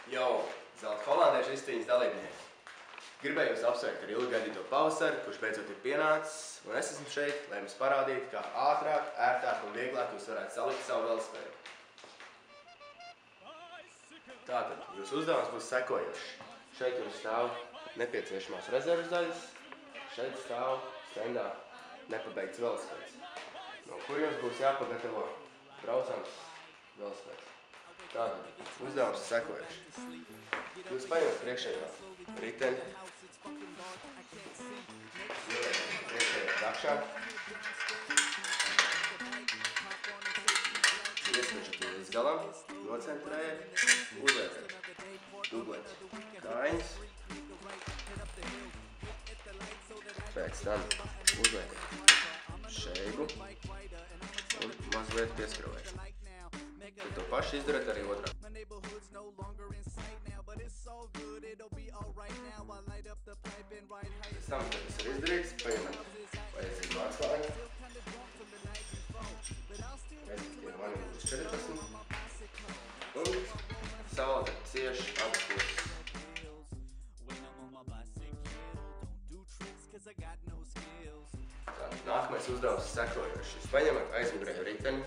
Jau, zelta holandiešu izcīņas dalībnieki. Gribēju jūs apsveikt ar ilgi gaidīto pavasari, kurš beidzot ir pienācis, un es esmu šeit, lai jums parādītu, kā ātrāk, ērtāk un vieglāk jūs varētu salikt savu velospēdu. Tātad, jūsu uzdevums būs sekojošs. Šeit jums stāv nepieciešamās rezerves daļas, šeit stāv stendā nepabeigts velospēds, no kur jums būs jāpagatavo braucams velospēds. Tātad, uzdevums ir sekojošs. Jūs paņemat priekšējo riteni, ieliekat priekšējo dakšā, iesvežat līdz galam, nocentrējiet, uzliekat dubleķi kājiņas, pēc tam uzliekat šeigu un mazliet pieskrāvēt. Tad to pašu izdarāt arī otrā. Pēc tam, kad tas ir izdarīts, paņemat vajadzīgu atslēgu. Respektīvi mani būs 14. Un savalkat cieši abas puses. Tātad, nākamais uzdevums ir sekojošs. Jūs paņemat aizmugurēju riteni.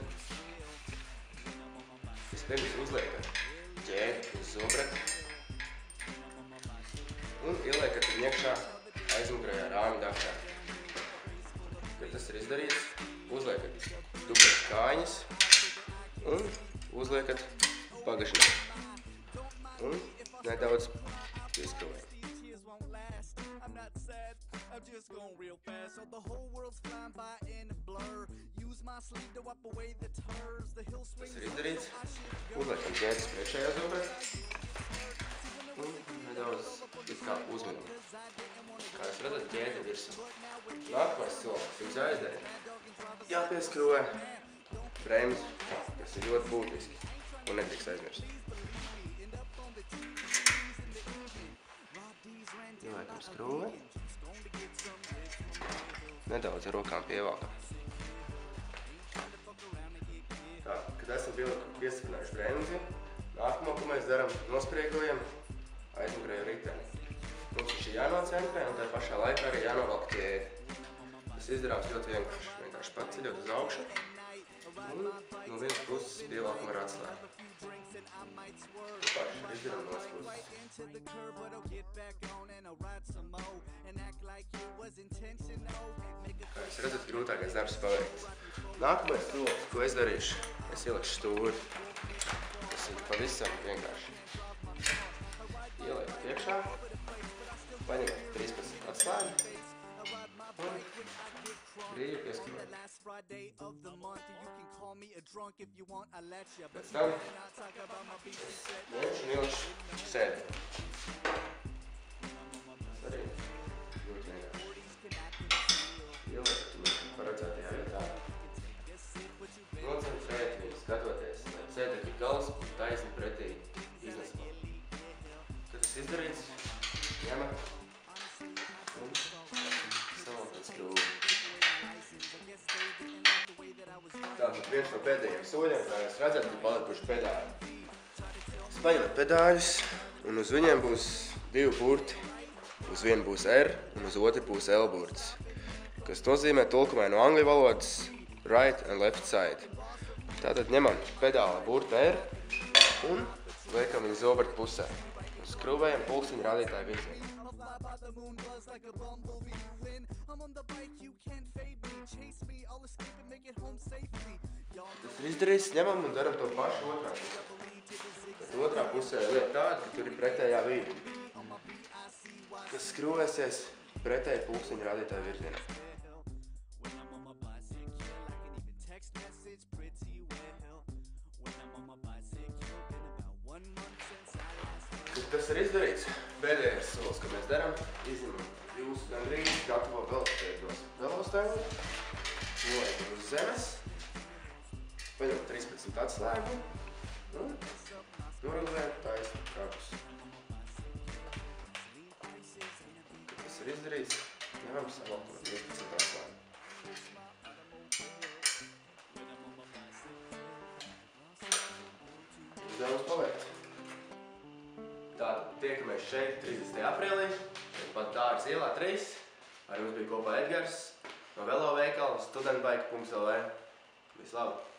Vispirms uzliekat ķēdi uz zobrata un ieliekat viņu iekšā aizmugurējā rāmja dakšā. Kad tas ir izdarīts, uzliekat dubleķi kājiņas un uzliekat pagažnē. Un nedaudz pieskrāvēt. Tas ir izdarīts. Uzliekam ķēdes priekšējā zobrata un nedaudz uzminam. Kā jūs redzat, ķēde virsū. Nākamais solis jums jāizdara. Jāpieskrāvē bremzi, kas ir ļoti būtiski un nedrīkst aizmirst. Ieliekam skrūvi. Nedaudz ar rokām pievalkam. Tā, kad esam piestiprinājuši bremzi, nākamo, ko mēs darām, nospriegojam aizmugurēju riteni. Mums viņš ir jānocentrē un tā pašā laikā arī jānovelk ķēdi. Tas izdarāms ļoti vienkārši. Vienkārši paceļot uz augšu un no vienas puses pievalkam ar atslēgu. To pašu izdarām no otras puses. Kā jūs redzat, grūtākais darbs paveikts. Nākamais solis, ko es darīšu, es ielieku stūri. Tas ir pavisam vienkārši. Ielieku iekšā, paņemat 13 atslēgu un brīvi pieskrāvēt. Pēc tam es ņemšu un ielieku sēdi. Tas arī ļoti vienkārši. Ieliekat viņu paredzētajā vietā. Nocentrēt viņu, skatoties, lai sēdekļa gals būtu taisni pretī iznesamam. Kad tas izdarīts, ņemat un savalkat skrūvi. Tātad viens no pēdējiem soļiem, kā jūs redzat, ir palikuši pedāļi. Jūs paņemat pedāļus un uz viņiem būs divi burti. Uz vienu būs R un uz otru būs L burts, kas nozīmē tulkumē no angļu valodas right and left side. Tātad ņemam pedāla burtu R un liekam viņu zobrata pusē. Un skrūvējam pulksteņa rādītāju virzienā. Tas ir izdarīts, ņemam un daram to pašu otrā pusē. Tad otrā pusē liek tāda, ka tur ir pretējā vīde, kas skrūvēsies pretēji pulksteņa rādītāju virzienā. Kad tas ir izdarīts, pēdējais solis, ko mēs darām, izņemam jūsu gandrīz gatavo velostēlu, noliekam uz zemes, paņemam 13 atslēgu un noregulējam taisni krakus. Kad tas ir izdarīts, ņemam savalkam 15 atslēgu. Uzdevums paveikts. mēs šeit 30. aprīlī, pat Dāras ielā 3. Ar mums bija kopā Edgars no velo veikala studentbike.lv. Vislabāk!